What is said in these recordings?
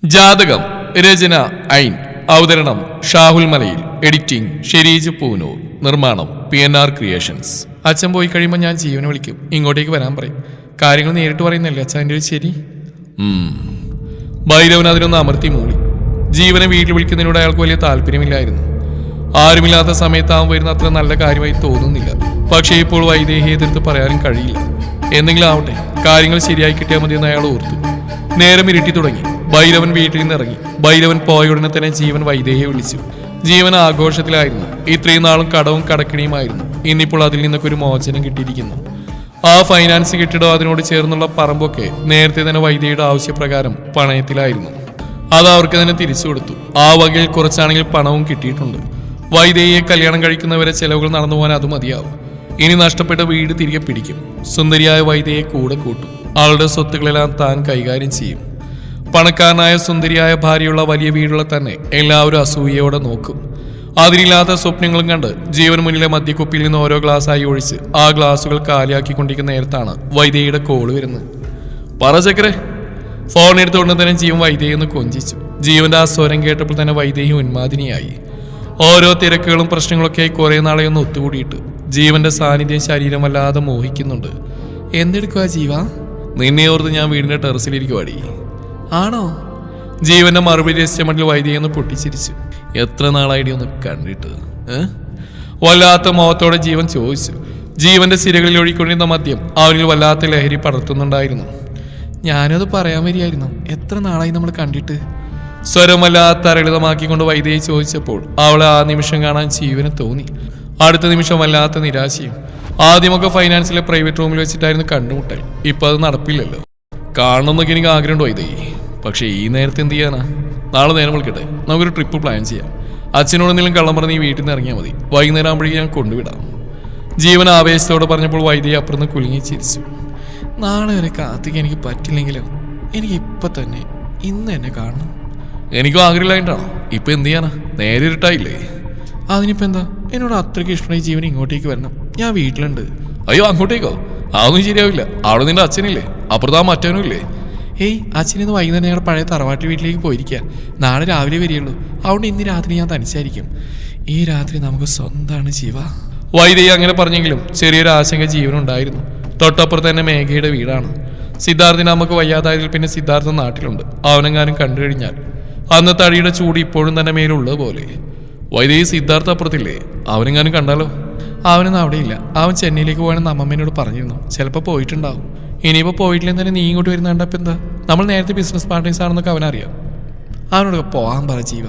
ജാതകം രചന ഐൻ അവതരണം ഷാഹുൽ മലയിൽ എഡിറ്റിംഗ് ഷെരീജ് പൂനൂർ നിർമ്മാണം PNR ക്രിയേഷൻസ്. അച്ഛൻ പോയി കഴിയുമ്പോൾ ഞാൻ ജീവനെ വിളിക്കും, ഇങ്ങോട്ടേക്ക് വരാൻ പറയും. കാര്യങ്ങൾ നേരിട്ട് പറയുന്നല്ലേ അച്ഛൻ എൻ്റെ ഒരു ശരി. ഭൈരവൻ അതിനൊന്ന് അമർത്തി മൂളി. ജീവനെ വീട്ടിൽ വിളിക്കുന്നതിനോട് അയാൾക്ക് വലിയ താല്പര്യമില്ലായിരുന്നു. ആരുമില്ലാത്ത സമയത്താവും വരുന്ന അത്ര നല്ല കാര്യമായി തോന്നുന്നില്ല. പക്ഷേ ഇപ്പോൾ വൈദേഹിയെ എതിർത്ത് പറയാനും കഴിയില്ല. എന്തെങ്കിലും ആവട്ടെ, കാര്യങ്ങൾ ശരിയായി കിട്ടിയാൽ മതിയെന്ന് അയാൾ ഓർത്തു. നേരം ഇരുട്ടി തുടങ്ങി. ഭൈരവൻ വീട്ടിൽ നിന്ന് ഇറങ്ങി. ഭൈരവൻ പോയ ഉടനെ തന്നെ ജീവൻ വൈദേഹിയെ വിളിച്ചു. ജീവൻ ആഘോഷത്തിലായിരുന്നു. ഇത്രയും നാളും കടവും കടക്കിണിയുമായിരുന്നു. ഇന്നിപ്പോൾ അതിൽ നിന്നൊക്കെ ഒരു മോചനം കിട്ടിയിരിക്കുന്നു. ആ ഫൈനാൻസ് കെട്ടിടവും അതിനോട് ചേർന്നുള്ള പറമ്പൊക്കെ നേരത്തെ തന്നെ വൈദേഹിയുടെ ആവശ്യപ്രകാരം പണയത്തിലായിരുന്നു. അത് അവർക്ക് തന്നെ തിരിച്ചു കൊടുത്തു. ആ വകയിൽ കുറച്ചാണെങ്കിൽ പണവും കിട്ടിയിട്ടുണ്ട്. വൈദേഹിയെ കല്യാണം കഴിക്കുന്നവരെ ചെലവുകൾ നടന്നു പോകാൻ അത് മതിയാവും. ഇനി നഷ്ടപ്പെട്ട വീട് തിരികെ പിടിക്കും. സുന്ദരിയായ വൈദേഹിയെ കൂടെ കൂട്ടും. അവളുടെ സ്വത്തുക്കളെല്ലാം താൻ കൈകാര്യം ചെയ്യും. പണക്കാരനായ സുന്ദരിയായ ഭാര്യയുള്ള വലിയ വീടുള്ള തന്നെ എല്ലാവരും അസൂയയോടെ നോക്കും. അതിലില്ലാത്ത സ്വപ്നങ്ങളും കണ്ട് ജീവൻ മുന്നിലെ മദ്യക്കുപ്പിയിൽ നിന്ന് ഓരോ ഗ്ലാസ്സായി ഒഴിച്ച് ആ ഗ്ലാസുകൾ കാലിയാക്കിക്കൊണ്ടിരിക്കുന്ന നേരത്താണ് വൈദേഹിയുടെ കോള് വരുന്നത്. പറ ചക്കരെ. ഫോൺ എടുത്തുകൊണ്ട് തന്നെ ജീവൻ വൈദേഹിയെന്ന് കൊഞ്ചിച്ചു. ജീവന്റെ ആ സ്വരം കേട്ടപ്പോൾ തന്നെ വൈദേഹി ഉന്മാദിനിയായി. ഓരോ തിരക്കുകളും പ്രശ്നങ്ങളൊക്കെയായി കുറെ നാളെയൊന്ന് ഒത്തുകൂടിയിട്ട് ജീവന്റെ സാന്നിധ്യം ശരീരം വല്ലാതെ മോഹിക്കുന്നുണ്ട്. എന്തെടുക്കുക ജീവ? നിന്നെ ഓർത്ത് ഞാൻ വീടിന്റെ ടെറസിലിരിക്കുവാടി. ആണോ? ജീവന്റെ മറുപടി രഹസ്യമട്ടിൽ വൈദ്യുതി പൊട്ടിച്ചിരിച്ചു. എത്ര നാളായിട്ട് ഒന്ന് കണ്ടിട്ട്? വല്ലാത്ത മോഹത്തോടെ ജീവൻ ചോദിച്ചു. ജീവന്റെ സിരകളിൽ ഒഴിക്കൊണ്ടിരുന്ന മദ്യം അവനിൽ വല്ലാത്ത ലഹരി പടർത്തുന്നുണ്ടായിരുന്നു. ഞാനത് പറയാൻ വരികയായിരുന്നു. എത്ര നാളായി നമ്മൾ കണ്ടിട്ട്? സ്വരം വല്ലാത്ത അരളിതമാക്കിക്കൊണ്ട് വൈദ്യുതി ചോദിച്ചപ്പോൾ അവളെ ആ നിമിഷം കാണാൻ ജീവന് തോന്നി. അടുത്ത നിമിഷം വല്ലാത്ത നിരാശയും. ആദ്യമൊക്കെ ഫൈനാൻസിലെ പ്രൈവറ്റ് റൂമിൽ വെച്ചിട്ടായിരുന്നു കണ്ടുമുട്ടൽ. ഇപ്പൊ അത് നടപ്പില്ലല്ലോ. കാണണമെന്നൊക്കെ എനിക്ക് ആഗ്രഹമുണ്ടോ വൈദേഹി? പക്ഷേ ഈ നേരത്തെ എന്ത് ചെയ്യാനാ? നാളെ നേരം വിളിക്കട്ടെ, നമുക്കൊരു ട്രിപ്പ് പ്ലാൻ ചെയ്യാം. അച്ഛനോട് എന്തെങ്കിലും കള്ളം പറഞ്ഞ് ഈ വീട്ടിൽ നിന്ന് ഇറങ്ങിയാൽ മതി. വൈകുന്നേരം ആകുമ്പോഴേക്കും ഞാൻ കൊണ്ടുവിടാം. ജീവൻ ആവേശത്തോടെ പറഞ്ഞപ്പോൾ വൈദ്യുതി അപ്പുറന്ന് കുലുങ്ങി ചിരിച്ചു. നാളെ വരെ കാത്തിക്കാൻ എനിക്ക് പറ്റില്ലെങ്കിലോ? എനിക്ക് ഇപ്പം തന്നെ ഇന്ന് എന്നെ കാണണം. എനിക്കും ആഗ്രഹമില്ലായിട്ടാണോ? ഇപ്പം എന്ത് ചെയ്യാനാ? നേരെ ഇരുട്ടായില്ലേ? അതിനിപ്പോൾ എന്താ? എന്നോട് അത്രയ്ക്ക് ഇഷ്ടമായി ജീവൻ ഇങ്ങോട്ടേക്ക് വരണം. ഞാൻ വീട്ടിലുണ്ട്. അയ്യോ, അങ്ങോട്ടേക്കോ? അതൊന്നും ശരിയാവില്ല. അവിടെ നിന്റെ അച്ഛനില്ലേ? അപ്പുറത്ത് ആ മറ്റവനും ഇല്ലേ? ഏയ്, അച്ഛനിന്ന് വൈകുന്നേരം ഞങ്ങളുടെ പഴയ തറവാട്ട് വീട്ടിലേക്ക് പോയിരിക്കുക. നാളെ രാവിലെ വരികയുള്ളൂ. അതുകൊണ്ട് ഇന്ന് രാത്രി ഞാൻ തനിച്ചായിരിക്കും. ഈ രാത്രി നമുക്ക് സ്വന്തമാണ് ജീവ. വൈദേഹി അങ്ങനെ പറഞ്ഞെങ്കിലും ചെറിയൊരു ആശങ്ക ജീവനുണ്ടായിരുന്നു. തൊട്ടപ്പുറത്ത് തന്നെ മേഘയുടെ വീടാണ്. സിദ്ധാർത്ഥിന് നമുക്ക് വയ്യാതായതിൽ പിന്നെ സിദ്ധാർത്ഥ നാട്ടിലുണ്ട്. അവനെങ്ങാനും കണ്ടു കഴിഞ്ഞാൽ അന്നത്തെ അടിയുടെ ചൂട് ഇപ്പോഴും തന്നെ മേലുള്ളത് പോലെ. വൈദേഹി, സിദ്ധാർത്ഥ അപ്പുറത്തില്ലേ? അവനെങ്ങാനും കണ്ടാലോ? അവനൊന്നും അവിടെ ഇല്ല. അവൻ ചെന്നൈയിലേക്ക് പോകാനെന്ന് അമ്മമ്മേനോട് പറഞ്ഞിരുന്നു. ചിലപ്പോൾ പോയിട്ടുണ്ടാവും. ഇനിയിപ്പോൾ പോയിട്ടില്ലെന്ന് തന്നെ നീ ഇങ്ങോട്ട് വരുന്ന കണ്ടപ്പോൾ എന്താ? നമ്മൾ നേരത്തെ ബിസിനസ് പാർട്ട്നേഴ്സ് ആണെന്നൊക്കെ അവനറിയാം. അവനോട് പോകാൻ പറ ജീവ.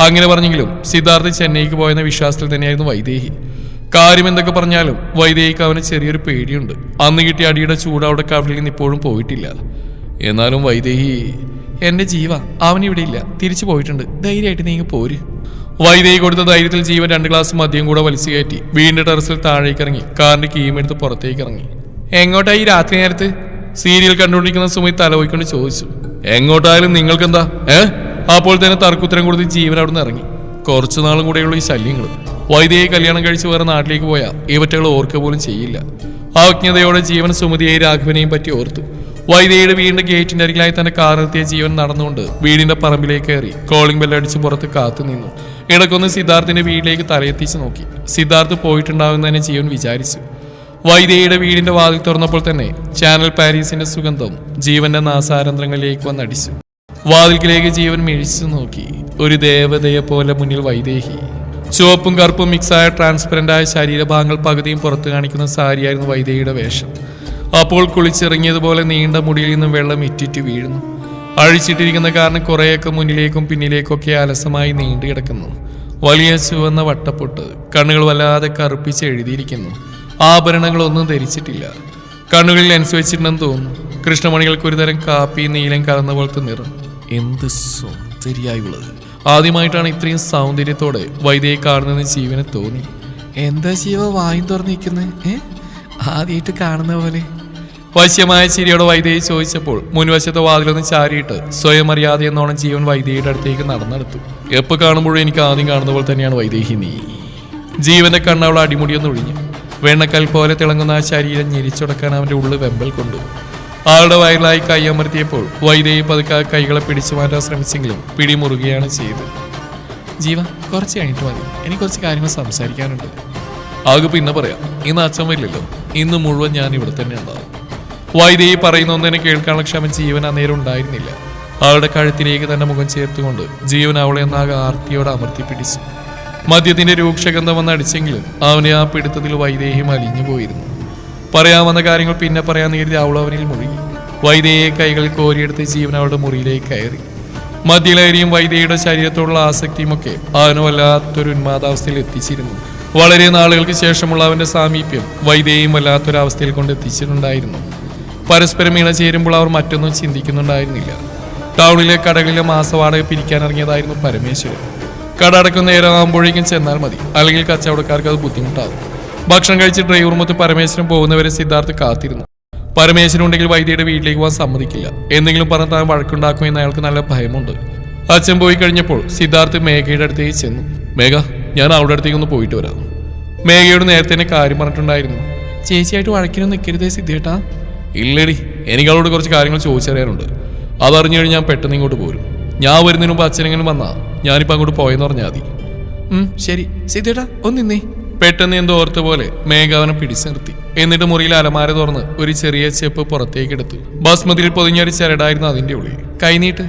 അങ്ങനെ പറഞ്ഞെങ്കിലും സിദ്ധാർത്ഥ് ചെന്നൈക്ക് പോയെന്ന വിശ്വാസത്തിൽ തന്നെയായിരുന്നു വൈദേഹി. കാര്യം എന്തൊക്കെ പറഞ്ഞാലും വൈദേഹിക്ക് അവന് ചെറിയൊരു പേടിയുണ്ട്. അന്ന് കിട്ടിയ അടിയുടെ ചൂട് അവിടെ കവിളിൽ നിന്ന് ഇപ്പോഴും പോയിട്ടില്ല. എന്നാലും വൈദേഹി, എൻ്റെ ജീവ, അവനിവിടെ ഇല്ല, തിരിച്ചു പോയിട്ടുണ്ട്. ധൈര്യമായിട്ട് നീങ്ങി പോര്. വൈദേഹി കൊടുത്ത ധൈര്യത്തിൽ ജീവൻ 2 ഗ്ലാസ് മദ്യം കൂടെ വലിച്ചു കയറ്റി വീടിന്റെ ടെറസിൽ താഴേക്ക് ഇറങ്ങി കാറിന്റെ കീമെടുത്ത് പുറത്തേക്ക് ഇറങ്ങി. എങ്ങോട്ടായി രാത്രി നേരത്ത്? സീരിയൽ കണ്ടുകൊണ്ടിരിക്കുന്ന സുമി തലപോയിക്കൊണ്ട് ചോദിച്ചു. എങ്ങോട്ടായാലും നിങ്ങൾക്കെന്താ? അപ്പോൾ തന്നെ തർക്കുത്തരം കൊടുത്ത് ജീവൻ അവിടെ നിന്ന് ഇറങ്ങി. കുറച്ചു നാളും കൂടെയുള്ള ഈ ശല്യങ്ങൾ. വൈദേഹി കല്യാണം കഴിച്ച് വേറെ നാട്ടിലേക്ക് പോയാൽ ഇവറ്റകൾ ഓർക്കുക പോലും ചെയ്യില്ല. അജ്ഞതയോടെ ജീവൻ സുമതിയെയും രാഘവനെയും പറ്റി ഓർത്തു. വൈദേഹിയുടെ വീടിന്റെ ഗേറ്റിന്റെ അരികിലായി തന്നെ കാർ നിർത്തിയ ജീവൻ നടന്നുകൊണ്ട് വീടിന്റെ പറമ്പിലേക്ക് കയറി കോളിംഗ് ബെല്ലടിച്ച് പുറത്ത് കാത്തു നിന്നു. ഇടക്കൊന്ന് സിദ്ധാർത്ഥിന്റെ വീട്ടിലേക്ക് തലയെത്തിച്ച് നോക്കി. സിദ്ധാർത്ഥ് പോയിട്ടുണ്ടാവുമെന്ന് തന്നെ ജീവൻ വിചാരിച്ചു. വൈദേഹിയുടെ വീടിന്റെ വാതിൽ തുറന്നപ്പോൾ തന്നെ ചാനൽ പാരീസിന്റെ സുഗന്ധം ജീവന്റെ നാസാരന്ധ്രങ്ങളിലേക്ക് വന്നടിച്ചു. വാതിൽക്കിലേക്ക് ജീവൻ മിഴിച്ചു നോക്കി. ഒരു ദേവതയെ പോലെ മുന്നിൽ വൈദേഹി. ചുവപ്പും കറുപ്പും മിക്സായ ട്രാൻസ്പെറന്റായ ശരീരഭാഗങ്ങൾ പകുതിയും പുറത്തു കാണിക്കുന്ന സാരിയായിരുന്നു വൈദേഹിയുടെ വേഷം. അപ്പോൾ കുളിച്ചിറങ്ങിയതുപോലെ നീണ്ട മുടിയിൽ നിന്നും വെള്ളം ഇറ്റിറ്റ് വീഴുന്നു. അഴിച്ചിട്ടിരിക്കുന്ന കാരണം കുറേയൊക്കെ മുന്നിലേക്കും പിന്നിലേക്കൊക്കെ അലസമായി നീണ്ടു കിടക്കുന്നു. വലിയ ചുവന്ന വട്ടപ്പൊട്ട്, കണ്ണുകൾ വല്ലാതെ കറുപ്പിച്ച് എഴുതിയിരിക്കുന്നു. ആഭരണങ്ങളൊന്നും ധരിച്ചിട്ടില്ല. കണ്ണുകളിൽ ലെൻസ് വെച്ചിട്ടുണ്ടെന്ന് തോന്നുന്നു. കൃഷ്ണമണികൾക്ക് ഒരുതരം കാപ്പി നീലം കലർന്ന പോലത്തെ നിറം. എന്ത് സുന്ദരിയായുള്ളത്! ആദ്യമായിട്ടാണ് ഇത്രയും സൗന്ദര്യത്തോടെ വൈദേഹി കാണുന്നതെന്ന് ജീവന് തോന്നി. എന്താ ജീവ വായും തുറന്നിരിക്കുന്നത്? ആദ്യമായിട്ട് കാണുന്ന പോലെ. വശ്യമായ ചിരിയോടെ വൈദേഹി ചോദിച്ചപ്പോൾ മുൻവശത്തെ വാതിലൊന്ന് ചാരിയിട്ട് സ്വയം അറിയാതെ എന്നോണം ജീവൻ വൈദേഹിയുടെ അടുത്തേക്ക് നടന്നെടുത്തു. എപ്പോൾ കാണുമ്പോഴും എനിക്ക് ആദ്യം കാണുന്ന പോലെ തന്നെയാണ് വൈദേഹി നീ. ജീവന്റെ കണ്ണവളെ അടിമുടിയൊന്ന് ഒഴിഞ്ഞു. വെണ്ണക്കൽ പോലെ തിളങ്ങുന്ന ആ ശരീരം ഞെരിച്ചുടക്കാൻ അവന്റെ ഉള്ളിൽ വെമ്പൽ കൊണ്ടു. ആളുടെ വയറിലായി കൈ അമർത്തിയപ്പോൾ വൈദേഹി പതുക്കെ കൈകളെ പിടിച്ചു മാറ്റാൻ ശ്രമിച്ചെങ്കിലും പിടിമുറുകയാണ് ചെയ്തത്. ജീവ, കുറച്ച് കഴിഞ്ഞിട്ട് മതി, എനിക്ക് കുറച്ച് കാര്യങ്ങൾ സംസാരിക്കാനുണ്ട്. ആകെ പിന്നെ പറയാം, ഇന്ന് അച്ഛൻ വരില്ലല്ലോ, ഇന്ന് മുഴുവൻ ഞാൻ ഇവിടെ തന്നെ ഉണ്ടാവും. വൈദേഹി പറയുന്ന ഒന്നിനെ കേൾക്കാനുള്ള ക്ഷമ ജീവൻ അന്നേരം ഉണ്ടായിരുന്നില്ല. അവളുടെ കഴുത്തിലേക്ക് തന്നെ മുഖം ചേർത്തുകൊണ്ട് ജീവൻ അവളെ എന്നാകെ ആർത്തിയോടെ അമർത്തി പിടിച്ചു. മദ്യത്തിന്റെ രൂക്ഷഗന്ധം വന്ന് അടിച്ചെങ്കിലും അവനെ ആ പിടുത്തത്തിൽ വൈദേഹി അലിഞ്ഞു പോയിരുന്നു. പറയാമെന്ന കാര്യങ്ങൾ പിന്നെ പറയാൻ നേരിട്ട് അവൾ അവനിൽ മുഴുകി. വൈദേഹിയെ കൈകളിൽ കോരിയെടുത്ത് ജീവൻ അവളുടെ മുറിയിലേക്ക് കയറി. മദ്യലഹരിയും വൈദേഹിയുടെ ശരീരത്തോടുള്ള ആസക്തിയുമൊക്കെ അവന് വല്ലാത്തൊരു ഉന്മാദാവസ്ഥയിൽ എത്തിച്ചിരുന്നു. വളരെ നാളുകൾക്ക് ശേഷമുള്ള അവന്റെ സാമീപ്യം വൈദേഹിയും വല്ലാത്തൊരവസ്ഥയിൽ കൊണ്ട് എത്തിച്ചിട്ടുണ്ടായിരുന്നു. പരസ്പരം ഇണ ചേരുമ്പോൾ അവർ മറ്റൊന്നും ചിന്തിക്കുന്നുണ്ടായിരുന്നില്ല. ടൗണിലെ കടകളിലെ മാസവാടക പിരിക്കാനിറങ്ങിയതായിരുന്നു പരമേശ്വരൻ. കട അടക്കുന്ന നേരമാകുമ്പോഴേക്കും ചെന്നാൽ മതി, അല്ലെങ്കിൽ കച്ചവടക്കാർക്ക് അത് ബുദ്ധിമുട്ടാകും. ഭക്ഷണം കഴിച്ച് ഡ്രൈവർ മൊത്തം പരമേശ്വരൻ പോകുന്നവരെ സിദ്ധാർത്ഥ് കാത്തിരുന്നു. പരമേശ്വരൻ ഉണ്ടെങ്കിൽ വൈദ്യയുടെ വീട്ടിലേക്ക് പോകാൻ സമ്മതിക്കില്ല. എന്തെങ്കിലും പറഞ്ഞ് താൻ വഴക്കുണ്ടാക്കുമെന്ന് അയാൾക്ക് നല്ല ഭയമുണ്ട്. അച്ഛൻ പോയി കഴിഞ്ഞപ്പോൾ സിദ്ധാർത്ഥ് മേഘയുടെ അടുത്തേക്ക് ചെന്നു. മേഘ, ഞാൻ അവളുടെ അടുത്തേക്ക് ഒന്ന് പോയിട്ട് വരാം. മേഘയോട് നേരത്തെ തന്നെ കാര്യം പറഞ്ഞിട്ടുണ്ടായിരുന്നു. ചേച്ചിയായിട്ട് വഴക്കിനൊന്നും നിൽക്കരുതേ സിദ്ധേട്ടാ. ഇല്ലടി, എനിക്ക് അവളോട് കുറച്ച് കാര്യങ്ങൾ ചോദിച്ചറിയാനുണ്ട്. അതറിഞ്ഞു കഴിഞ്ഞാൽ ഞാൻ പെട്ടെന്ന് ഇങ്ങോട്ട് പോരും. ഞാൻ വരുന്നതിന് മുമ്പ് അച്ഛനെങ്കിലും വന്നാ ഞാനിപ്പോൾ അങ്ങോട്ട് പോയെന്ന് പറഞ്ഞാൽ മതി. ശരി സിദ്ധേട്ടാ, ഒന്നിന്നേ. പെട്ടെന്ന് എന്തോ ഓർത്ത പോലെ മേഘ അവനെ പിടിച്ചു നിർത്തി. എന്നിട്ട് മുറിയിൽ അലമാര തുറന്ന് ഒരു ചെറിയ ചെപ്പ് പുറത്തേക്ക് എടുത്തു. ബസ്മതിയിൽ പൊതിഞ്ഞൊരു ചരടായിരുന്നു അതിന്റെ ഉള്ളിൽ. കൈനീട്ട്.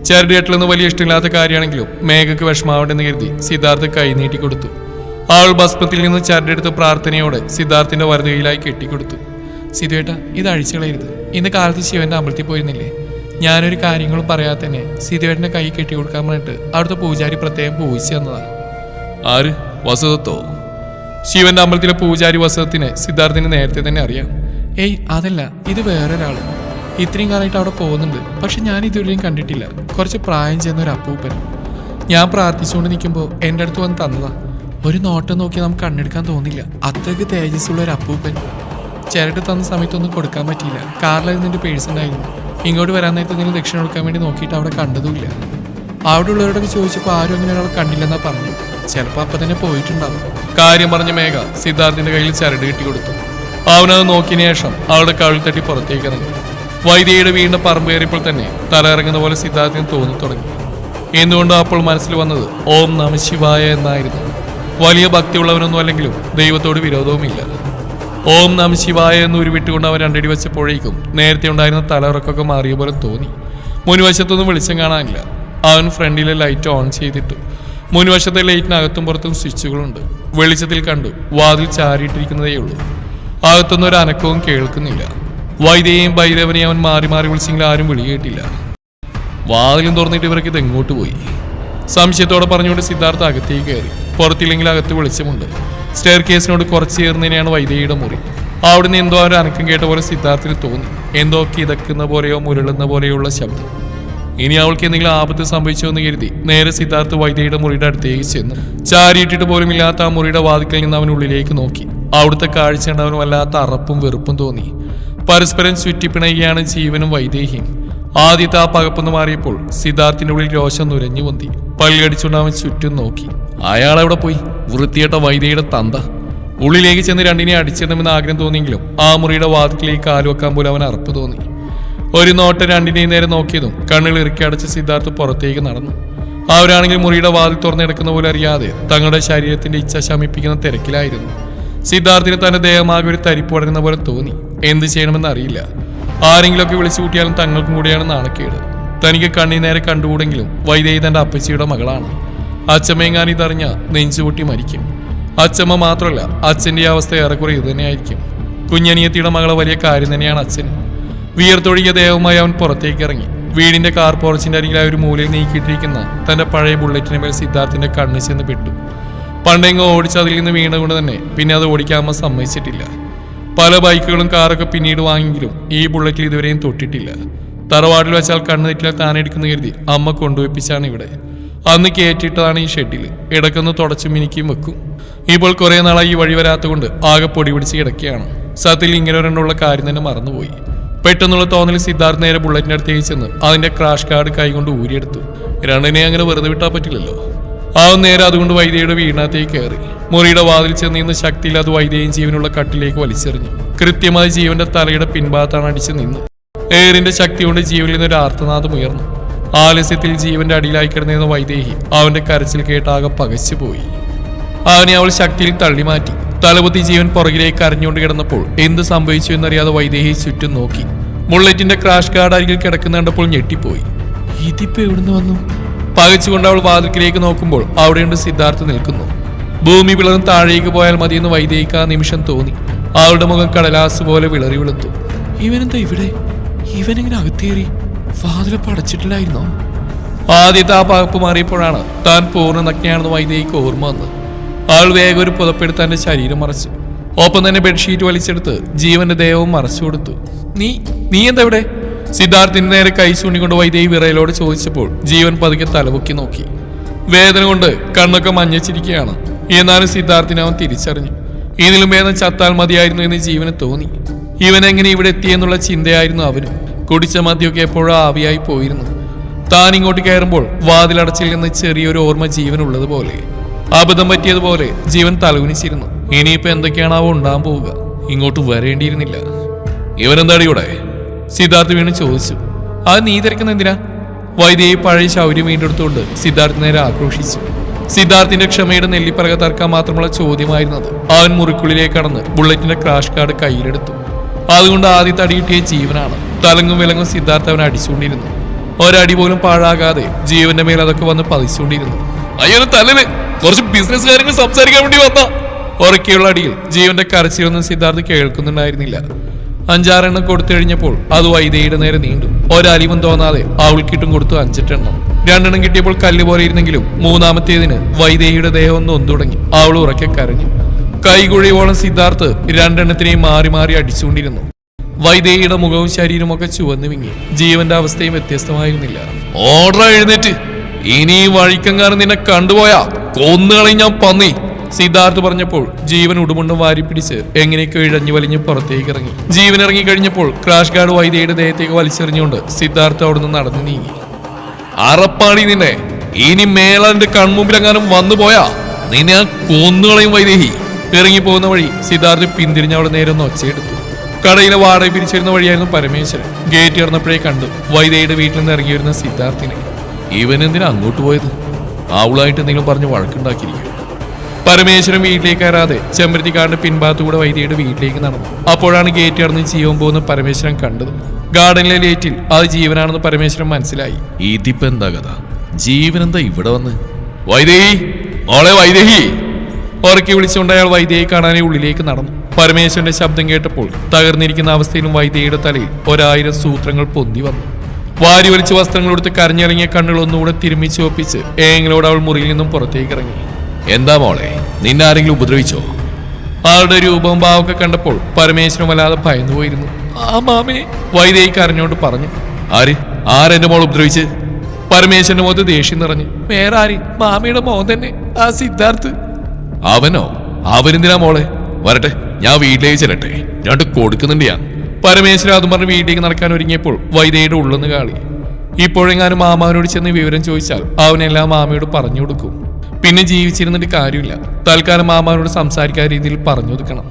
ചരട് കെട്ടലൊന്നും വലിയ ഇഷ്ടമില്ലാത്ത കാര്യമാണെങ്കിലും മേഘക്ക് വിഷമാവണ്ടെന്ന് കരുതി സിദ്ധാർത്ഥ് കൈനീട്ടി കൊടുത്തു. അവൾ ഭസ്മത്തിൽ നിന്ന് ചരടെടുത്ത് പ്രാർത്ഥനയോടെ സിദ്ധാർത്ഥിന്റെ വലതുകൈയിലായി കെട്ടിക്കൊടുത്തു. സിദ്ധുവേട്ടാ, ഇത് അഴിച്ചു കളയരുത്. ഇന്ന് കാലത്ത് ശിവന്റെ അമ്പലത്തിൽ പോയിരുന്നില്ലേ? ഞാനൊരു കാര്യങ്ങളും പറയാതെ തന്നെ സിദ്ധുവേട്ടന്റെ കൈ കെട്ടി കൊടുക്കാൻ പറഞ്ഞിട്ട് അവിടുത്തെ പൂജാരി പ്രത്യേകം പൂജിച്ചു തന്നതാ. ആര്? വസതത്തോ? ശിവന്റെ അമ്പലത്തിലെ പൂജാരി വസതത്തിനെ സിദ്ധാർത്ഥിന് നേരത്തെ തന്നെ അറിയാം. ഏയ് അതല്ല, ഇത് വേറൊരാള്. ഇത്രയും കാലമായിട്ട് അവിടെ പോകുന്നുണ്ട്, പക്ഷെ ഞാൻ ഇതുവരെയും കണ്ടിട്ടില്ല. കുറച്ച് പ്രായം ചെന്ന ഒരു അപ്പൂപ്പൻ. ഞാൻ പ്രാർത്ഥിച്ചുകൊണ്ട് നിൽക്കുമ്പോൾ എൻ്റെ അടുത്ത് വന്ന് തന്നതാ. ഒരു നോട്ടം നോക്കി നമുക്ക് കണ്ണെടുക്കാൻ തോന്നില്ല, അത്രയ്ക്ക് തേജസ്സുള്ള ഒരു അപ്പൂപ്പൻ. ചിരട്ട് തന്ന സമയത്തൊന്നും കൊടുക്കാൻ പറ്റിയില്ല. കാറിലായിരുന്നു എൻ്റെ പേഴ്സ് ഉണ്ടായിരുന്നു. ഇങ്ങോട്ട് വരാൻ നേരത്തെ എന്തെങ്കിലും ദക്ഷിണ കൊടുക്കാൻ വേണ്ടി നോക്കിയിട്ട് അവിടെ കണ്ടതുമില്ല. അവിടെ ഉള്ളവരോടൊക്കെ ചോദിച്ചപ്പോൾ ആരും അങ്ങനെ ഒരാൾ കണ്ടില്ലെന്നാ പറഞ്ഞു. ചിലപ്പോൾ അപ്പം തന്നെ പോയിട്ടുണ്ടാവും. കാര്യം പറഞ്ഞ മേഘ സിദ്ധാർത്ഥിന്റെ കയ്യിൽ ചരട് കെട്ടി കൊടുത്തു. അവനത് നോക്കിയ ശേഷം അവളുടെ കവിൾ തട്ടി പുറത്തേക്ക് ഇറങ്ങി. വൈദ്യയുടെ വീടിന്റെ പറമ്പ് കയറിയപ്പോൾ തന്നെ തല ഇറങ്ങുന്ന പോലെ സിദ്ധാർത്ഥിന് തോന്നി തുടങ്ങി. എന്തുകൊണ്ടോ അപ്പോൾ മനസ്സിൽ വന്നത് ഓം നമ ശിവായ എന്നായിരുന്നു. വലിയ ഭക്തിയുള്ളവനൊന്നും അല്ലെങ്കിലും ദൈവത്തോട് വിരോധവുമില്ല. ഓം നമ ശിവായ എന്ന് ഉരുവിട്ടുകൊണ്ട് അവൻ രണ്ടടി വെച്ചപ്പോഴേക്കും നേരത്തെ ഉണ്ടായിരുന്ന തലയിറക്കൊക്കെ മാറിയ പോലെ തോന്നി. മുൻവശത്തൊന്നും വെളിച്ചം കാണാനില്ല. അവൻ ഫ്രണ്ടിലെ ലൈറ്റ് ഓൺ ചെയ്തിട്ടു. മുൻവശത്തെ ലൈറ്റിനകത്തും പുറത്തും സ്വിച്ചുകളുണ്ട്. വെളിച്ചത്തിൽ കണ്ടു വാതിൽ ചാരിയിട്ടിരിക്കുന്നതേ ഉള്ളൂ. അകത്തൊന്നും ഒരു അനക്കവും കേൾക്കുന്നില്ല. വൈദ്യയെയും ഭൈരവനെയും അവൻ മാറി മാറി വിളിച്ചെങ്കിൽ ആരും വിളി കേട്ടില്ല. വാതിലും തുറന്നിട്ട് ഇവർക്ക് ഇത് എങ്ങോട്ട് പോയി? സംശയത്തോടെ പറഞ്ഞുകൊണ്ട് സിദ്ധാർത്ഥ അകത്തേക്ക് കയറി. പുറത്തില്ലെങ്കിൽ അകത്ത് വെളിച്ചമുണ്ട്. സ്റ്റെയർ കേസിനോട് കുറച്ച് ചേർന്നതിനെയാണ് വൈദ്യയുടെ മുറി. അവിടുന്ന് എന്തോ ഒരു അനക്കം കേട്ട പോലെ സിദ്ധാർത്ഥിന് തോന്നി. എന്തോ കിതക്കുന്ന പോലെയോ മുരളുന്ന പോലെയുള്ള ശബ്ദം. ഇനി അവൾക്ക് എന്തെങ്കിലും ആപത്ത് സംഭവിച്ചോ എന്ന് കരുതി നേരെ സിദ്ധാർത്ഥ് വൈദ്യയുടെ മുറിയുടെ അടുത്തേക്ക് ചെന്നു. ചാരിയിട്ടിട്ട് പോലും ഇല്ലാത്ത ആ മുറിയുടെ വാതിക്കൽ നിന്ന് അവൻ ഉള്ളിലേക്ക് നോക്കി. അവിടുത്തെ കാഴ്ച കണ്ട് അവന് വല്ലാത്ത അറപ്പും വെറുപ്പും തോന്നി. പരസ്പരം ചുറ്റിപ്പിണയുകയാണ് ജീവനും വൈദേഹിയും. ആദ്യത്തെ ആ പകപ്പൊന്ന് മാറിയപ്പോൾ സിദ്ധാർത്ഥിന്റെ ഉള്ളിൽ രോഷം നുരഞ്ഞു പൊന്തി. പള്ളിയടിച്ചുകൊണ്ട് അവൻ ചുറ്റും നോക്കി. അയാളെവിടെ പോയി? വൃത്തിയേട്ട വൈദ്യയുടെ തന്ത. ഉള്ളിലേക്ക് ചെന്ന് രണ്ടിനെ അടിച്ചിടണമെന്ന് ആഗ്രഹം തോന്നിയെങ്കിലും ആ മുറിയുടെ വാതിക്കിലേക്ക് കാലുവെക്കാൻ പോലും അവൻ അറപ്പ് തോന്നി. ഒരു നോട്ടം രണ്ടിനെയും നേരെ നോക്കിയതും കണ്ണുകൾ ഇറുക്കി അടച്ച് സിദ്ധാർത്ഥ് പുറത്തേക്ക് നടന്നു. അവരാണെങ്കിൽ മുറിയുടെ വാതിൽ തുറന്നെടുക്കുന്ന പോലെ അറിയാതെ തങ്ങളുടെ ശരീരത്തിന്റെ ഇച്ഛ ശമിപ്പിക്കുന്ന തിരക്കിലായിരുന്നു. സിദ്ധാർത്ഥിന് തന്റെ ദേഹമാകെ ഒരു തരിപ്പ് പടരുന്ന പോലെ തോന്നി. എന്ത് ചെയ്യണമെന്ന് അറിയില്ല. ആരെങ്കിലുമൊക്കെ വിളിച്ചു കൂട്ടിയാലും തങ്ങൾക്കും കൂടിയാണ് നാണക്കേട്. തനിക്ക് കണ്ണി നേരെ കണ്ടുകൂടെങ്കിലും വൈദേഹി തന്റെ അപ്പച്ചിയുടെ മകളാണ്. അച്ഛമ്മയെങ്ങാൻ ഇതറിഞ്ഞ നെഞ്ചുപൊട്ടി മരിക്കും. അച്ഛമ്മ മാത്രമല്ല, അച്ഛന്റെ അവസ്ഥ ഏറെക്കുറെ ഇത് തന്നെയായിരിക്കും. കുഞ്ഞനിയത്തിയുടെ മകളെ വലിയ കാര്യം തന്നെയാണ് അച്ഛന്. വിയർത്തൊഴുകിയ ദേഹവുമായി അവൻ പുറത്തേക്ക് ഇറങ്ങി. വീടിന്റെ കാർ പോർച്ചിന്റെ അരികിലായ ഒരു മൂലയിൽ നീക്കിയിട്ടിരിക്കുന്ന തന്റെ പഴയ ബുള്ളറ്റിന് മേൽ സിദ്ധാർത്ഥിന്റെ കണ്ണ് ചെന്ന് പെട്ടു. പണ്ടെങ്ങോ ഓടിച്ച് അതിൽ നിന്ന് വീണുകൊണ്ട് തന്നെ പിന്നെ അത് ഓടിക്കാമ സമ്മതിച്ചിട്ടില്ല. പല ബൈക്കുകളും കാറൊക്കെ പിന്നീട് വാങ്ങിയെങ്കിലും ഈ ബുള്ളറ്റിൽ ഇതുവരെയും തൊട്ടിട്ടില്ല. തറവാട്ടിൽ വെച്ചാൽ കണ്ണ് തെറ്റില്ല താനെടുക്കുന്ന കരുതി അമ്മ കൊണ്ടുവെപ്പിച്ചാണ് ഇവിടെ. അന്ന് കയറ്റിയിട്ടതാണ് ഈ ഷെഡിൽ. ഇടക്കൊന്ന് തുടച്ചും മിനിക്കും വെക്കും. ഇപ്പോൾ കുറെ നാളായി ഈ വഴി വരാത്തതുകൊണ്ട് ആകെ പൊടി പിടിച്ച് കിടക്കുകയാണ്. സത്യത്തിൽ ഇങ്ങനെ ഒരെണ്ണമുള്ള കാര്യം തന്നെ മറന്നുപോയി. പെട്ടെന്നുള്ള തോന്നൽ സിദ്ധാർത്ഥ് നേരെ ബുള്ളറ്റിന്റെ അടുത്തേക്ക് ചെന്ന് അതിന്റെ ക്രാഷ് കാർഡ് കൈകൊണ്ട് ഊരിയെടുത്തു. രണ്ടിനെ അങ്ങനെ വെറുതെ വിട്ടാൽ പറ്റില്ലല്ലോ. അവൻ നേരെ അതുകൊണ്ട് വൈദ്യയുടെ വീടിനകത്തേക്ക് കയറി. മുറിയുടെ വാതിൽ ചെന്ന് നിന്ന് ശക്തിയില്ലാതെ വൈദ്യയും ജീവനുള്ള കട്ടിലേക്ക് വലിച്ചെറിഞ്ഞു. കൃത്യമായി ജീവന്റെ തലയുടെ പിൻഭാഗത്താണ് അടിച്ച് നിന്ന്. എയറിന്റെ ശക്തി കൊണ്ട് ജീവനിൽ നിന്നൊരു ആർത്തനാദം ഉയർന്നു. ആലസ്യത്തിൽ ജീവന്റെ അടിയിലായി കിടന്നിരുന്ന വൈദേഹി അവന്റെ കരച്ചിൽ കേട്ടാകെ പകച്ചുപോയി. അവനെ അവൾ ശക്തിയിൽ തള്ളിമാറ്റി. തലപൊത്തി ജീവൻ പുറകിലേക്ക് കരഞ്ഞുകൊണ്ട് കിടന്നപ്പോൾ എന്ത് സംഭവിച്ചു എന്നറിയാതെ വൈദേഹി ചുറ്റും നോക്കി. ബുള്ളറ്റിന്റെ ക്രാഷ് ഗാർഡ് അരികിൽ കിടക്കുന്ന കണ്ടപ്പോൾ ഞെട്ടിപ്പോയി. ഇതിപ്പോ എവിടുന്ന് വന്നു? പകച്ചുകൊണ്ട് അവൾ വാതിൽക്കിലേക്ക് നോക്കുമ്പോൾ അവിടെയുണ്ട് സിദ്ധാർത്ഥ് നിൽക്കുന്നു. ഭൂമി പിളർന്ന് താഴേക്ക് പോയാൽ മതിയെന്ന് വൈദേഹിക്ക് ആ നിമിഷം തോന്നി. അവളുടെ മുഖം കടലാസ് പോലെ വിളറി വെളുത്തു. ഇവനെന്താ ഇവിടെ? ഇവനെങ്ങനെ അകത്തേറി? വാതിലപ്പ് അടച്ചിട്ടില്ലായിരുന്നോ? ആദ്യത്തെ ആ പകപ്പ് മാറിയപ്പോഴാണ് താൻ പൂർണ്ണ നഗ്നയാണെന്ന് വൈദേഹിക്ക് ഓർമ്മ വന്നത്. അവൾ വേഗം ഒരു പുതപ്പെടുത്ത് തന്റെ ശരീരം മറച്ചു. ഒപ്പം തന്നെ ബെഡ്ഷീറ്റ് വലിച്ചെടുത്ത് ജീവന്റെ ദേഹവും മറച്ചു കൊടുത്തു. നീ എന്താ ഇവിടെ? സിദ്ധാർത്ഥിന് നേരെ കൈ ചൂണ്ടിക്കൊണ്ട് വൈദേഹി വിറയലോട് ചോദിച്ചപ്പോൾ ജീവൻ പതുക്കെ തലപൊക്കി നോക്കി. വേദന കൊണ്ട് കണ്ണൊക്കെ മഞ്ഞച്ചിരിക്കുകയാണ്. എന്നാലും സിദ്ധാർത്ഥിനെ അവൻ തിരിച്ചറിഞ്ഞു. ഇതിലും വേദന ചത്താൽ മതിയായിരുന്നു എന്ന് ജീവന് തോന്നി. ഇവനെങ്ങനെ ഇവിടെ എത്തിയെന്നുള്ള ചിന്തയായിരുന്നു അവന്. കുടിച്ച മദ്യമൊക്കെ എപ്പോഴോ ആവിയായി പോയിരുന്നു. താൻ ഇങ്ങോട്ട് കയറുമ്പോൾ വാതിലടച്ചിൽ നിന്ന് ചെറിയൊരു ഓർമ്മ ജീവനുള്ളതുപോലെ. അബദ്ധം പറ്റിയതുപോലെ ജീവൻ തലകുനിച്ചിരുന്നു. ഇനിയിപ്പോ എന്തൊക്കെയാണാവോ ഉണ്ടാകാൻ പോവുക. ഇങ്ങോട്ട് വരേണ്ടിയിരുന്നില്ല. ഇവനെന്താടി ഇവിടെ? സിദ്ധാർത്ഥ് വീണ്ടും ചോദിച്ചു. അത് നീ തിരക്കുന്ന എന്തിനാ? വൈദേഹി പഴയ ശൗര്യം വീണ്ടെടുത്തുകൊണ്ട് സിദ്ധാർത്ഥ് നേരെ ആക്രോശിച്ചു. സിദ്ധാർത്ഥിന്റെ ക്ഷമയുടെ നെല്ലിപ്പറക തർക്കാൻ മാത്രമുള്ള ചോദ്യമായിരുന്നത്. അവൻ മുറിക്കുള്ളിലേക്ക് കടന്ന് ബുള്ളറ്റിന്റെ ക്രാഷ് കാർഡ് കയ്യിലെടുത്തു. അതുകൊണ്ട് ആദ്യത്തെ അടി കിട്ടിയ ജീവനാണ്. തലങ്ങും വിലങ്ങും സിദ്ധാർത്ഥ് അവനെ അടിച്ചുകൊണ്ടിരുന്നു. ഒരടി പോലും പാഴാകാതെ ജീവന്റെ മേൽ അതൊക്കെ വന്ന് പതിച്ചുകൊണ്ടിരുന്നു. അയ്യോ തലന് കുറച്ച് ബിസിനസ് കാര്യങ്ങൾ സംസാരിക്കാൻ വേണ്ടി വന്ന ഉറക്കെയുള്ള അടിയിൽ ജീവന്റെ കരച്ചിലൊന്നും സിദ്ധാർത്ഥ് കേൾക്കുന്നുണ്ടായിരുന്നില്ല. 5-6 എണ്ണം കൊടുത്തു കഴിഞ്ഞപ്പോൾ അത് വൈദേഹിയുടെ നേരെ നീണ്ടു. ഒരലിവും തോന്നാതെ അവൾക്കിട്ടും കൊടുത്തു 5 എണ്ണം. 2 എണ്ണം കിട്ടിയപ്പോൾ കല്ല് പോലെ ഇരുന്നെങ്കിലും മൂന്നാമത്തേതിന് വൈദേഹിയുടെ ദേഹം ഒന്ന് ഒന്നുടങ്ങി. അവൾ ഉറക്കെ കരഞ്ഞു. കൈകുഴിയോളം സിദ്ധാർത്ഥ് 2 എണ്ണത്തിനെയും മാറി മാറി അടിച്ചുകൊണ്ടിരുന്നു. വൈദേഹിയുടെ മുഖവും ശരീരവും ഒക്കെ ചുവന്നു വിങ്ങി. ജീവന്റെ അവസ്ഥയും വ്യത്യസ്തമായിരുന്നില്ല. ഓർഡർ എഴുന്നേറ്റ്, ഇനി വഴിക്കങ്കാരൻ നിന്നെ കണ്ടുപോയാ കൊന്നുകളയും ഞാൻ പന്നി, സിദ്ധാർത്ഥ് പറഞ്ഞപ്പോൾ ജീവൻ ഉടുമുണ്ടും വാരി പിടിച്ച് എങ്ങനെയൊക്കെ ഇഴഞ്ഞു വലിഞ്ഞ് പുറത്തേക്ക് ഇറങ്ങി. ജീവൻ ഇറങ്ങി കഴിഞ്ഞപ്പോൾ ക്രാഷ് ഗാർഡ് വൈദേഹിയുടെ ദേഹത്തേക്ക് വലിച്ചെറിഞ്ഞുകൊണ്ട് സിദ്ധാർത്ഥ് അവിടുന്ന് നടന്നു നീങ്ങി. അറപ്പാടി നിന്നെ, ഇനി മേളന്റെ കൺമുമ്പിലെങ്ങാനും വന്നു പോയാ നിന്നെ ഞാൻ കൊന്നുകളയും വൈദേഹി. ഇറങ്ങിപ്പോകുന്ന വഴി സിദ്ധാർത്ഥ് പിന്തിരിഞ്ഞ് അവിടെ നേരെ ഒന്ന് ഒച്ചയെടുത്തു. കടയിലെ വാടക പിരിച്ചിരുന്ന വഴിയായിരുന്നു പരമേശ്വരൻ. ഗേറ്റ് ഇറന്നപ്പോഴേ കണ്ടു വൈദേഹിയുടെ വീട്ടിൽ നിന്ന് ഇറങ്ങി വരുന്ന സിദ്ധാർത്ഥിനെ. ഇവനെന്തിനാ അങ്ങോട്ട് പോയത്? അവളായിട്ട് എന്തെങ്കിലും പറഞ്ഞ് വഴക്കുണ്ടാക്കിയിരിക്കും. പരമേശ്വരൻ വീട്ടിലേക്ക് കയറാതെ ചെമ്പരത്തിക്കാടിന്റെ പിൻഭാഗത്തുകൂടെ വൈദേഹിയുടെ വീട്ടിലേക്ക് നടന്നു. അപ്പോഴാണ് ഗേറ്റ് ഇറന്ന് ജീവൻ പോകുന്ന പരമേശ്വരൻ കണ്ടത്. ഗാർഡനിലെ ലേറ്റിൽ അത് ജീവനാണെന്ന് പരമേശ്വരൻ മനസ്സിലായി. ഇതിപ്പോ എന്താ കഥ? ജീവനെന്താ ഇവിടെ വന്ന്? വൈദേഹി, മോളെ വൈദേഹി! ഉറക്കി വിളിച്ചുകൊണ്ട് അയാൾ വൈദേഹി കാണാനേ ഉള്ളിലേക്ക് നടന്നു. പരമേശ്വരന്റെ ശബ്ദം കേട്ടപ്പോൾ തകർന്നിരിക്കുന്ന അവസ്ഥയിലും വൈദേഹിയുടെ തലയിൽ 1000 സൂത്രങ്ങൾ പൊന്തി വന്നു. വാരി വലിച്ച് വസ്ത്രങ്ങളെടുത്ത് കരഞ്ഞിറങ്ങിയ കണ്ണുകൾ ഒന്നുകൂടെ തിരുമ്മിച്ച് ഒപ്പിച്ച് ഏങ്ങളോട് അവൾ മുറിയിൽ നിന്നും പുറത്തേക്ക് ഇറങ്ങി. എന്താ മോളെ, നിന്നെ ആരെങ്കിലും ഉപദ്രവിച്ചോ? ആളുടെ രൂപവും ഭാവമൊക്കെ കണ്ടപ്പോൾ പരമേശ്വരൻ വല്ലാതെ ഭയന്നു പോയിരുന്നു. ആ മാമേ, വൈദേഹി കരഞ്ഞോണ്ട് പറഞ്ഞു. ആരെന്റെ മോൾ ഉപദ്രവിച്ച്? പരമേശ്വരന്റെ മുഖത്ത് ദേഷ്യം നിറഞ്ഞു. വേറെ ആര്? മാമയുടെ മോൻ തന്നെ, ആ സിദ്ധാർത്ഥ്. അവനോ? അവനെന്തിനാ മോളെ? വരട്ടെ, ഞാൻ വീട്ടിലേക്ക് ചെല്ലട്ടെ, ഞാൻ കൊടുക്കുന്നുണ്ട് ഞാൻ. പരമേശ്വരൻ അതും പറഞ്ഞ് വീട്ടിലേക്ക് നടക്കാൻ ഒരുങ്ങിയപ്പോൾ വൈദേഹിയുടെ ഉള്ളൊന്ന് കാളി. ഇപ്പോഴെങ്ങാനും മാമാവിനോട് ചെന്ന് വിവരം ചോദിച്ചാൽ അവനെല്ലാം മാമയോട് പറഞ്ഞു കൊടുക്കും. പിന്നെ ജീവിച്ചിരുന്നിട്ട് കാര്യമില്ല. തൽക്കാലം മാമാവിനോട് സംസാരിക്കാത്ത രീതിയിൽ പറഞ്ഞു കൊടുക്കണം.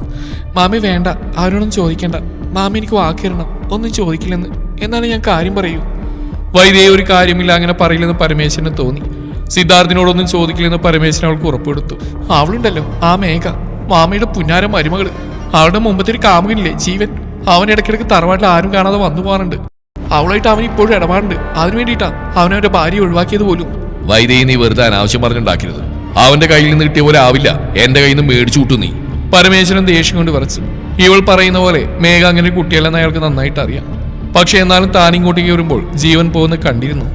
മാമി വേണ്ട, അവരോടൊന്നും ചോദിക്കണ്ട. മാമി എനിക്ക് വാക്കിരണം, ഒന്നും ചോദിക്കില്ലെന്ന്. എന്നാലും ഞാൻ കാര്യം പറയൂ. വൈദേഹി ഒരു കാര്യമില്ല അങ്ങനെ പറയില്ലെന്ന് പരമേശ്വരന് തോന്നി. സിദ്ധാർത്ഥിനോടൊന്നും ചോദിക്കില്ലെന്ന് പരമേശ്വരൻ അവൾക്ക് ഉറപ്പെടുത്തു. അവളുണ്ടല്ലോ, ആ മേഘ, മാമയുടെ പുന്നാര മരുമകള്. അവളുടെ മുമ്പത്തെ ഒരു കാമുകനില്ലേ ജീവൻ, അവൻ ഇടയ്ക്കിടയ്ക്ക് തറവാട്ടിൽ ആരും കാണാതെ വന്നു പോകാറുണ്ട്. അവളായിട്ട് അവൻ ഇപ്പോഴും ഇടപാടുണ്ട്. അതിനു വേണ്ടിയിട്ടാ അവനവന്റെ ഭാര്യ ഒഴിവാക്കിയത് പോലും. വൈദേഹി, നീ വെറുതെ അനാവശ്യം പറഞ്ഞുണ്ടാക്കരുത്. അവന്റെ കയ്യിൽ നിന്ന് കിട്ടിയ പോലെ ആവില്ല എന്റെ കയ്യിൽ നിന്ന് മേടിച്ചു കൂട്ടു നീ. പരമേശ്വരൻ ദേഷ്യം കൊണ്ട് വിറച്ചു. ഇവൾ പറയുന്ന പോലെ മേഘ അങ്ങനെ കുട്ടിയല്ലെന്ന് അയാൾക്ക് നന്നായിട്ട് അറിയാം. പക്ഷെ എന്നാലും താനിങ്ങോട്ടേക്ക് വരുമ്പോൾ ജീവൻ പോകുന്ന കണ്ടിരുന്നു.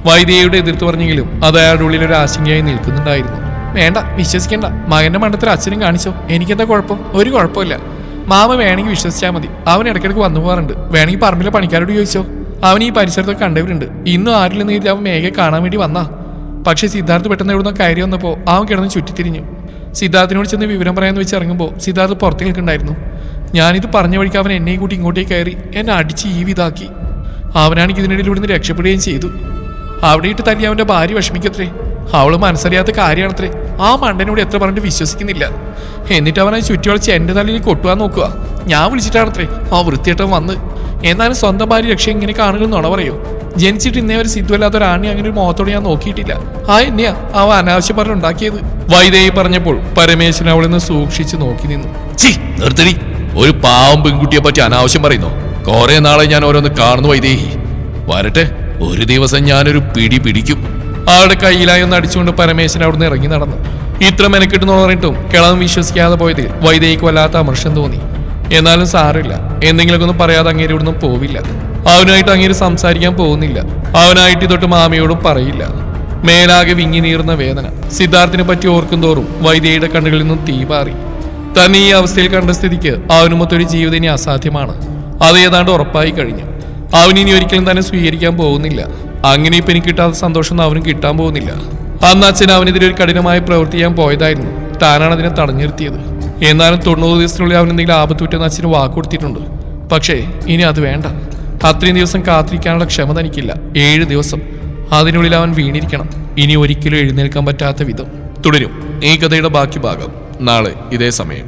വൈദേഹിയുടെ എതിർത്ത് പറഞ്ഞെങ്കിലും അത് അയാളുടെ ഉള്ളിൽ ഒരു ആശങ്കയായി നിൽക്കുന്നുണ്ടായിരുന്നു. വേണ്ട, വിശ്വസിക്കണ്ട. മകന്റെ മണ്ടത്തിൽ അച്ഛനും കാണിച്ചോ, എനിക്കെന്താ കുഴപ്പം? ഒരു കുഴപ്പമില്ല. മാമ വേണമെങ്കിൽ വിശ്വസിച്ചാൽ മതി. അവൻ ഇടയ്ക്കിടയ്ക്ക് വന്നു പോകാറുണ്ട്. വേണമെങ്കിൽ പറമ്പിലെ പണിക്കാരോട് ചോദിച്ചോ, അവൻ ഈ പരിസരത്തൊക്കെ കണ്ടവരുണ്ട്. ഇന്നും ആരില്ലെന്ന് കരുതി അവൻ മേഘയെ കാണാൻ വേണ്ടി വന്നാ. പക്ഷെ സിദ്ധാർത്ഥ് പെട്ടെന്ന് എവിടുന്ന കയറി വന്നപ്പോൾ അവൻ കിടന്ന് ചുറ്റിത്തിരിഞ്ഞു. സിദ്ധാർത്ഥിനോട് ചെന്ന് വിവരം പറയാന്ന് വെച്ച് ഇറങ്ങുമ്പോൾ സിദ്ധാർത്ഥ് പുറത്ത് നിൽക്കുന്നുണ്ടായിരുന്നു. ഞാനിത് പറഞ്ഞ വഴിക്ക് അവൻ എന്നെ കൂട്ടി ഇങ്ങോട്ടേക്ക് കയറി എന്നെ അടിച്ച് ഇതാക്കി. അവനാണെങ്കിൽ ഇതിനിടയിൽ ഇവിടുന്ന് രക്ഷപ്പെടുകയും ചെയ്തു. അവിടെ ഇട്ട് തല്ലി അവന്റെ ഭാര്യ വിഷമിക്കത്രേ. അവള് മനസ്സറിയാത്ത കാര്യമാണത്രേ. ആ മണ്ടനോട് എത്ര പറഞ്ഞിട്ട് വിശ്വസിക്കുന്നില്ല. എന്നിട്ട് അവനെ ചുറ്റി വളച്ച് എന്റെ തലയിൽ കൊട്ടുവാൻ നോക്കുക. ഞാൻ വിളിച്ചിട്ടാണത്രേ ആ വൃത്തിയേട്ടൻ വന്ന്. എന്നാലും സ്വന്തം ഭാര്യ രക്ഷ ഇങ്ങനെ കാണുകയെന്നാണോ പറയോ? ജനിച്ചിട്ട് ഇന്നേ ഒരു സിദ്ധുവല്ലാത്ത ഒരാണി അങ്ങനെ ഒരു മുഖത്തോടെ ഞാൻ നോക്കിയിട്ടില്ല. എന്നെയാ അവ അനാവശ്യം പറഞ്ഞുണ്ടാക്കിയത്. വൈദേഹി പറഞ്ഞപ്പോൾ പരമേശ്വരൻ അവളിൽ നിന്ന് സൂക്ഷിച്ച് നോക്കി നിന്നു. നിർത്തടി, ഒരു പാവം പെൺകുട്ടിയെ പറ്റി അനാവശ്യം പറയുന്നു. കുറെ നാളെ ഞാൻ ഓരോന്ന് കാണുന്നു വൈദേഹി. വരട്ടെ, ഒരു ദിവസം ഞാനൊരു പിടി പിടിക്കും. അവളുടെ കയ്യിലായി ഒന്ന് അടിച്ചുകൊണ്ട് പരമേശ്വരൻ അവിടുന്ന് ഇറങ്ങി നടന്നു. ഇത്ര മെനക്കെട്ടെന്ന് പറഞ്ഞിട്ടും കിളവൻ വിശ്വസിക്കാതെ പോയതിൽ വൈദേഹിക്ക് വല്ലാത്ത അമർഷം തോന്നി. എന്നാലും സാറില്ല, എന്തെങ്കിലുമൊക്കെ ഒന്നും പറയാതെ അങ്ങേര് ഇവിടുന്ന് പോവില്ല. അവനായിട്ട് അങ്ങേര് സംസാരിക്കാൻ പോകുന്നില്ല. അവനായിട്ട് തൊട്ട് മാമിയോടും പറയില്ല. മേലാകെ വിങ്ങി നീറുന്ന വേദന സിദ്ധാർത്ഥിനെ പറ്റി ഓർക്കും തോറും വൈദേഹിയുടെ കണ്ണുകളിൽ നിന്നും തീപാറി. തന്നെ ഈ അവസ്ഥയിൽ കണ്ട സ്ഥിതിക്ക് അവനുമൊത്തൊരു ജീവിതം ഇനി അസാധ്യമാണ്. അത് ഏതാണ്ട് ഉറപ്പായി കഴിഞ്ഞു. അവനിനി ഒരിക്കലും തന്നെ സ്വീകരിക്കാൻ പോകുന്നില്ല. അങ്ങനെ ഇപ്പൊ എനിക്ക് കിട്ടാത്ത സന്തോഷം അവനും കിട്ടാൻ പോകുന്നില്ല. അന്ന് അച്ഛൻ അവനെതിരെ ഒരു കഠിനമായ പ്രവൃത്തി ചെയ്യാൻ പോയതായിരുന്നു. താനാണ് അതിനെ തടഞ്ഞു നിർത്തിയത്. എന്നാലും 90 ദിവസത്തിനുള്ളിൽ അവൻ എന്തെങ്കിലും ആപത്തുറ്റെന്ന് അച്ഛന് വാക്കുകൊടുത്തിട്ടുണ്ട്. പക്ഷേ ഇനി അത് വേണ്ട. അത്രയും ദിവസം കാത്തിരിക്കാനുള്ള ക്ഷമ തനിക്കില്ല. 7 ദിവസം അതിനുള്ളിൽ അവൻ വീണിരിക്കണം. ഇനി ഒരിക്കലും എഴുന്നേൽക്കാൻ പറ്റാത്ത വിധം. തുടരും ഈ കഥയുടെ ബാക്കി ഭാഗം നാളെ ഇതേ സമയം.